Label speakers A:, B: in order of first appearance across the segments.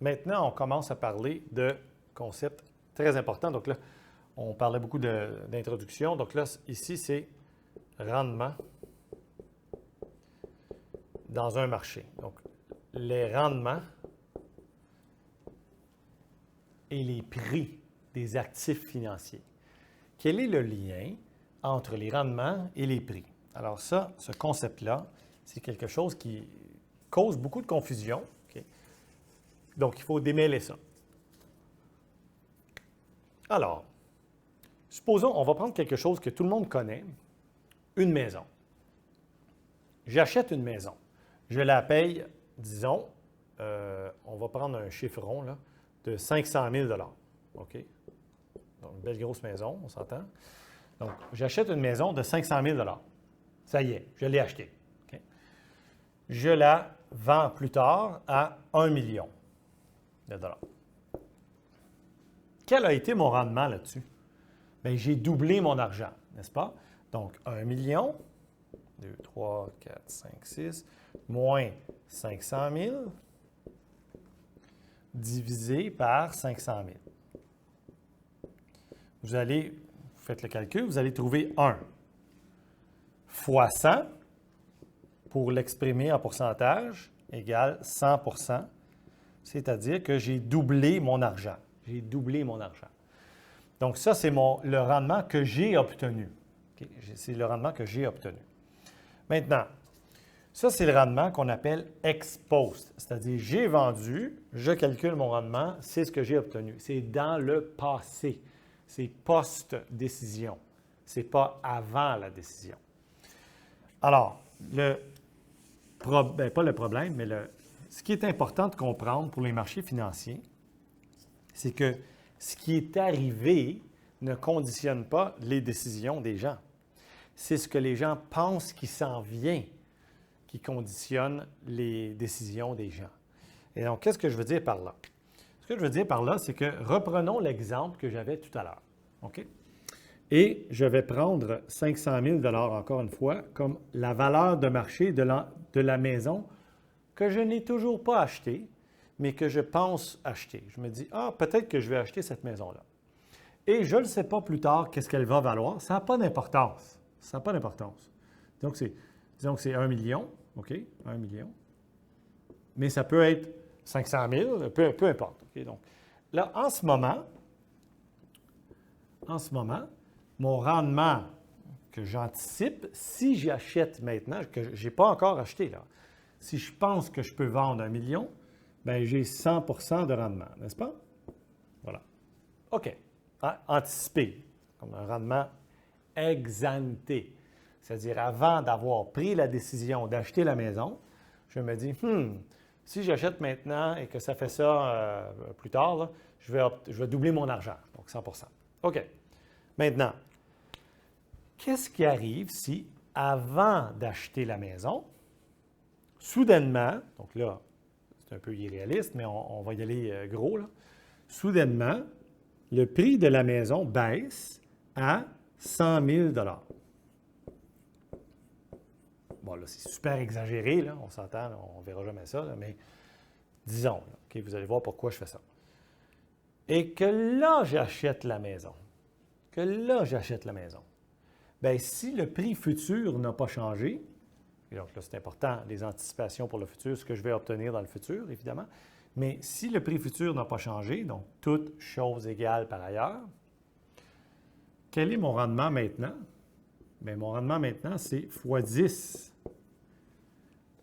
A: maintenant, on commence à parler de concepts très importants. Donc là, on parlait beaucoup d'introduction. Donc là, ici, c'est rendement dans un marché. Donc, les rendements et les prix des actifs financiers. Quel est le lien entre les rendements et les prix? Alors ça, ce concept-là, c'est quelque chose qui cause beaucoup de confusion. Okay? Donc, il faut démêler ça. Alors, supposons, on va prendre quelque chose que tout le monde connaît, une maison. J'achète une maison. Je la paye, disons, on va prendre un chiffre rond, là, de 500 000 OK? Donc, une belle grosse maison, on s'entend. Donc, j'achète une maison de 500 000 Ça y est, je l'ai achetée. Okay? Je la vends plus tard à 1 million de dollars. Quel a été mon rendement là-dessus? Bien, j'ai doublé mon argent, n'est-ce pas? Donc, 1 million, 2, 3, 4, 5, 6, moins 500 000, divisé par 500 000. Vous faites le calcul, vous allez trouver 1 fois 100 pour l'exprimer en pourcentage égale 100 %, c'est-à-dire que j'ai doublé mon argent. J'ai doublé mon argent. Donc ça, c'est le rendement que j'ai obtenu. Okay? C'est le rendement que j'ai obtenu. Maintenant, ça, c'est le rendement qu'on appelle ex post, c'est-à-dire j'ai vendu, je calcule mon rendement, c'est ce que j'ai obtenu. C'est dans le passé. C'est post-décision. Ce n'est pas avant la décision. Alors, pas le problème, mais ce qui est important de comprendre pour les marchés financiers, c'est que ce qui est arrivé ne conditionne pas les décisions des gens. C'est ce que les gens pensent qui s'en vient qui conditionne les décisions des gens. Et donc, qu'est-ce que je veux dire par là? Ce que je veux dire par là, c'est que reprenons l'exemple que j'avais tout à l'heure. OK? Et je vais prendre 500 000 encore une fois comme la valeur de marché de la maison que je n'ai toujours pas achetée, mais que je pense acheter. Je me dis, peut-être que je vais acheter cette maison-là. Et je ne sais pas plus tard qu'est-ce qu'elle va valoir. Ça n'a pas d'importance. Ça n'a pas d'importance. Donc, disons que c'est 1 million. OK? 1 million. Mais ça peut être 500 000, peu importe. OK? Donc, là, en ce moment, mon rendement que j'anticipe, si j'achète maintenant, que je n'ai pas encore acheté, là, si je pense que je peux vendre 1 million, bien, j'ai 100 % de rendement, n'est-ce pas? Voilà. OK. Anticipé, comme un rendement ex ante. C'est-à-dire, avant d'avoir pris la décision d'acheter la maison, je me dis, si j'achète maintenant et que ça fait ça plus tard, là, je vais doubler mon argent, donc 100 %. OK. Maintenant, qu'est-ce qui arrive si, avant d'acheter la maison, soudainement, donc là, c'est un peu irréaliste, mais on va y aller gros, là, soudainement, le prix de la maison baisse à 100 000 $. Bon, là, c'est super exagéré, là, on s'entend, là, on ne verra jamais ça, là, mais disons, là, OK, vous allez voir pourquoi je fais ça. Et que là, j'achète la maison. Bien, si le prix futur n'a pas changé, et donc là, c'est important, les anticipations pour le futur, ce que je vais obtenir dans le futur, évidemment, mais si le prix futur n'a pas changé, donc toutes choses égales par ailleurs, quel est mon rendement maintenant? Bien, mon rendement maintenant, c'est x 10.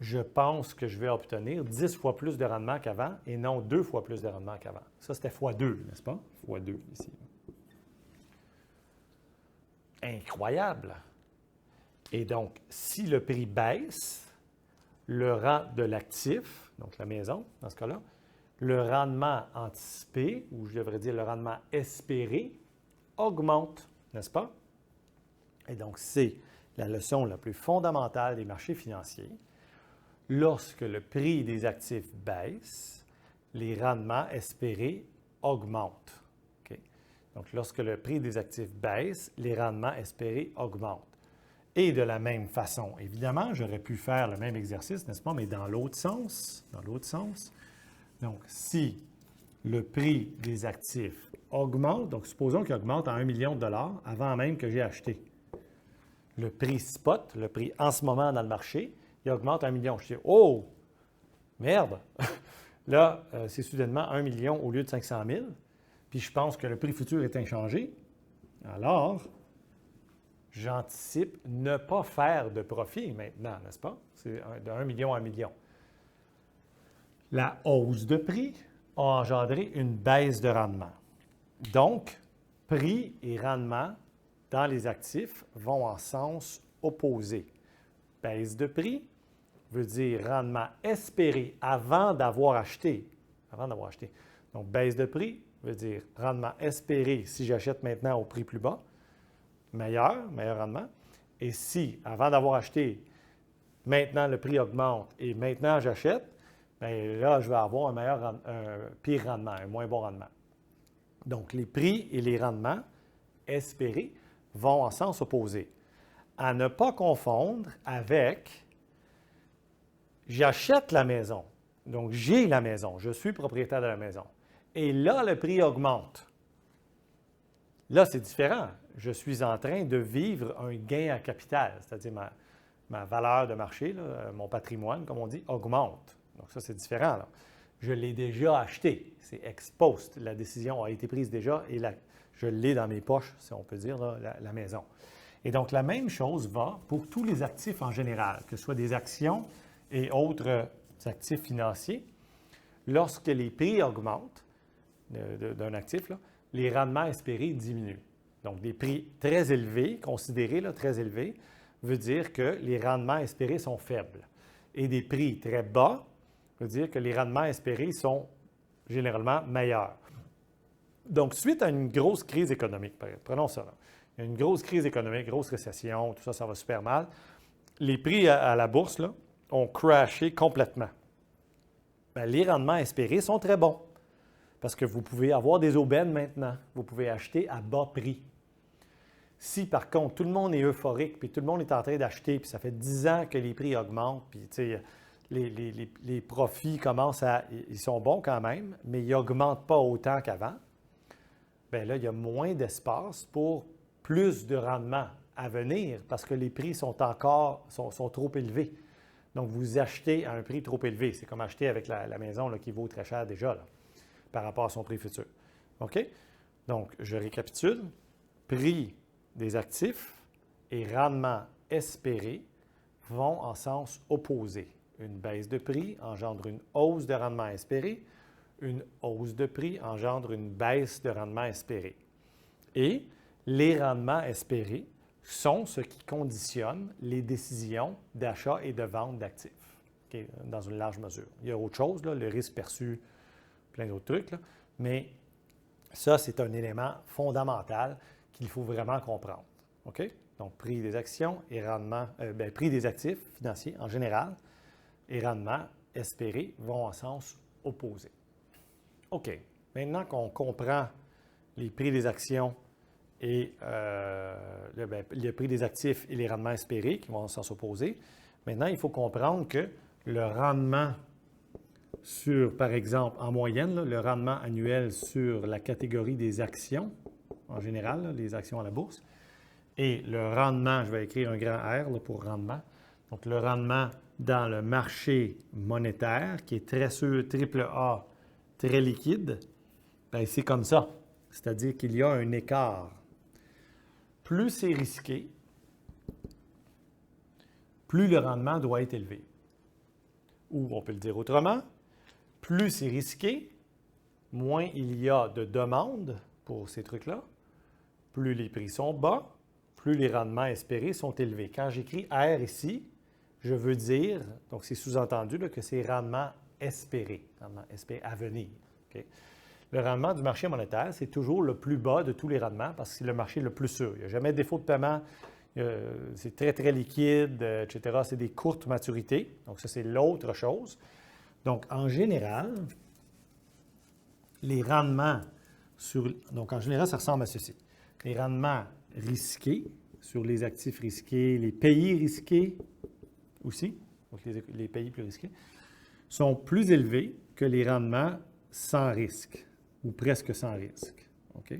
A: Je pense que je vais obtenir 10 fois plus de rendement qu'avant et non 2 fois plus de rendement qu'avant. Ça, c'était x 2, n'est-ce pas? X 2 ici. Incroyable! Et donc, si le prix baisse, le rang de l'actif, donc la maison, dans ce cas-là, le rendement anticipé, ou je devrais dire le rendement espéré, augmente, n'est-ce pas? Et donc, c'est la leçon la plus fondamentale des marchés financiers. Lorsque le prix des actifs baisse, les rendements espérés augmentent. Okay? Donc, lorsque le prix des actifs baisse, les rendements espérés augmentent. Et de la même façon, évidemment, j'aurais pu faire le même exercice, n'est-ce pas, mais dans l'autre sens. Donc, si le prix des actifs augmente, donc supposons qu'il augmente à 1 million de dollars avant même que j'ai acheté. Le prix spot, le prix en ce moment dans le marché, il augmente à 1 million. Je dis, oh, merde! Là, c'est soudainement 1 million au lieu de 500 000, puis je pense que le prix futur est inchangé. Alors, j'anticipe ne pas faire de profit maintenant, n'est-ce pas? C'est de 1 million à 1 million. La hausse de prix a engendré une baisse de rendement. Donc, prix et rendement dans les actifs vont en sens opposé. Baisse de prix veut dire rendement espéré avant d'avoir acheté. Donc, baisse de prix veut dire rendement espéré si j'achète maintenant au prix plus bas, meilleur rendement. Et si, avant d'avoir acheté, maintenant le prix augmente et maintenant j'achète, bien là, je vais avoir un pire rendement, un moins bon rendement. Donc, les prix et les rendements espérés vont en sens opposé. À ne pas confondre avec j'achète la maison. Donc, j'ai la maison, je suis propriétaire de la maison. Et là, le prix augmente. Là, c'est différent. Je suis en train de vivre un gain à capital, c'est-à-dire ma valeur de marché, là, mon patrimoine, comme on dit, augmente. Donc, ça, c'est différent. Là. Je l'ai déjà acheté. C'est ex post. La décision a été prise déjà et je l'ai dans mes poches, si on peut dire, là, la maison. Et donc, la même chose va pour tous les actifs en général, que ce soit des actions et autres actifs financiers. Lorsque les prix augmentent d'un actif, là, les rendements espérés diminuent. Donc, des prix très élevés, considérés là, très élevés, veut dire que les rendements espérés sont faibles. Et des prix très bas veut dire que les rendements espérés sont généralement meilleurs. Donc, suite à une grosse crise économique, prenons ça, là. Il y a une grosse crise économique, grosse récession, tout ça, ça va super mal. Les prix à la bourse là, ont crashé complètement. Bien, les rendements espérés sont très bons parce que vous pouvez avoir des aubaines maintenant. Vous pouvez acheter à bas prix. Si, par contre, tout le monde est euphorique, puis tout le monde est en train d'acheter, puis ça fait 10 ans que les prix augmentent, puis tu sais, les profits commencent ils sont bons quand même, mais ils n'augmentent pas autant qu'avant, bien là, il y a moins d'espace pour plus de rendement à venir parce que les prix sont trop élevés. Donc, vous achetez à un prix trop élevé. C'est comme acheter avec la maison là, qui vaut très cher déjà là, par rapport à son prix futur. OK? Donc, je récapitule. Prix des actifs et rendement espéré vont en sens opposé. Une baisse de prix engendre une hausse de rendement espéré. Une hausse de prix engendre une baisse de rendement espéré. Et les rendements espérés sont ce qui conditionne les décisions d'achat et de vente d'actifs, okay, dans une large mesure. Il y a autre chose, là, le risque perçu, plein d'autres trucs, là, mais ça, c'est un élément fondamental qu'il faut vraiment comprendre. OK? Donc, prix des actions et rendement, prix des actifs financiers en général et rendement espérés vont en sens opposé. OK. Maintenant qu'on comprend les prix des actions et le prix des actifs et les rendements espérés qui vont en sens opposé, maintenant, il faut comprendre que le rendement sur, par exemple, en moyenne, là, le rendement annuel sur la catégorie des actions, en général, là, les actions à la bourse, et le rendement, je vais écrire un grand R là, pour rendement, donc le rendement dans le marché monétaire, qui est très sûr, AAA, très liquide, bien, c'est comme ça. C'est-à-dire qu'il y a un écart. Plus c'est risqué, plus le rendement doit être élevé. Ou on peut le dire autrement, plus c'est risqué, moins il y a de demandes pour ces trucs-là, plus les prix sont bas, plus les rendements espérés sont élevés. Quand j'écris R ici, je veux dire, donc c'est sous-entendu là, que c'est rendement espéré à venir. Okay? Le rendement du marché monétaire, c'est toujours le plus bas de tous les rendements parce que c'est le marché le plus sûr. Il n'y a jamais de défaut de paiement, c'est très, très liquide, etc. C'est des courtes maturités. Donc, ça, c'est l'autre chose. Donc, en général, les rendements donc, en général, ça ressemble à ceci. Les rendements risqués sur les actifs risqués, les pays risqués aussi, donc les pays plus risqués, sont plus élevés que les rendements sans risque. ou presque sans risque. OK?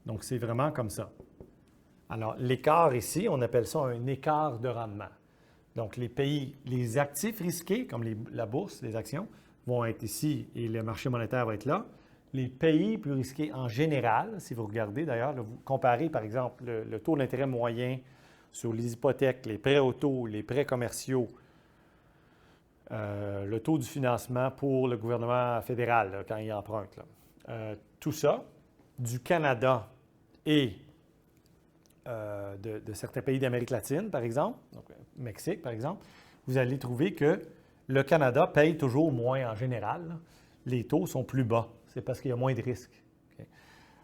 A: Donc, c'est vraiment comme ça. Alors, l'écart ici, on appelle ça un écart de rendement. Donc, les pays, les actifs risqués, comme la bourse, les actions, vont être ici et le marché monétaire va être là. Les pays plus risqués en général, si vous regardez d'ailleurs, vous comparez par exemple le taux d'intérêt moyen sur les hypothèques, les prêts auto, les prêts commerciaux, le taux du financement pour le gouvernement fédéral là, quand il emprunte. Tout ça, du Canada et de certains pays d'Amérique latine, par exemple, donc Mexique, par exemple, vous allez trouver que le Canada paye toujours moins en général. Là. Les taux sont plus bas. C'est parce qu'il y a moins de risques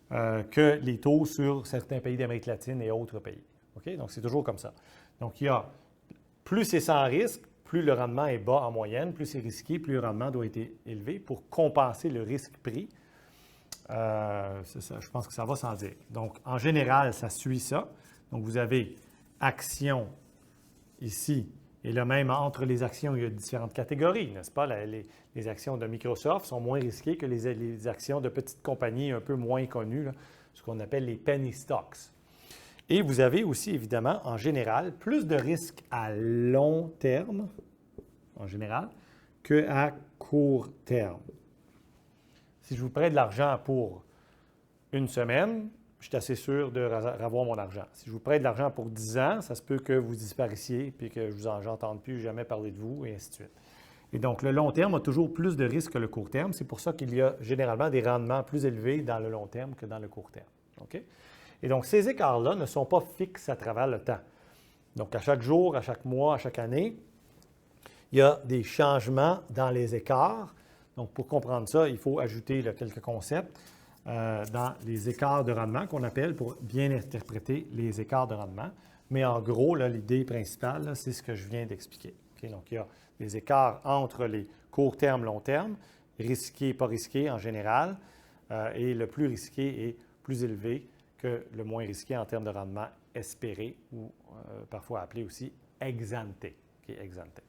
A: que les taux sur certains pays d'Amérique latine et autres pays. Okay? Donc, c'est toujours comme ça. Donc, il y a plus c'est sans risque, plus le rendement est bas en moyenne, plus c'est risqué, plus le rendement doit être élevé pour compenser le risque pris. Je pense que ça va sans dire. Donc, en général, ça suit ça. Donc, vous avez actions ici. Et là même, entre les actions, il y a différentes catégories, n'est-ce pas? Les actions de Microsoft sont moins risquées que les actions de petites compagnies un peu moins connues, là, ce qu'on appelle les penny stocks. Et vous avez aussi, évidemment, en général, plus de risques à long terme, en général, qu'à court terme. Si je vous prête de l'argent pour une semaine, je suis assez sûr de revoir mon argent. Si je vous prête de l'argent pour 10 ans, ça se peut que vous disparissiez puis que je vous entende plus jamais parler de vous, et ainsi de suite. Et donc, le long terme a toujours plus de risques que le court terme. C'est pour ça qu'il y a généralement des rendements plus élevés dans le long terme que dans le court terme. OK? Et donc, ces écarts-là ne sont pas fixes à travers le temps. Donc, à chaque jour, à chaque mois, à chaque année, il y a des changements dans les écarts. Donc, pour comprendre ça, il faut ajouter là, quelques concepts dans les écarts de rendement qu'on appelle pour bien interpréter les écarts de rendement. Mais en gros, l'idée principale, c'est ce que je viens d'expliquer. Okay? Donc, il y a des écarts entre les court terme, long terme, risqué, pas risqué en général, et le plus risqué est plus élevé que le moins risqué en termes de rendement espéré ou parfois appelé aussi ex ante. Okay? Ex ante.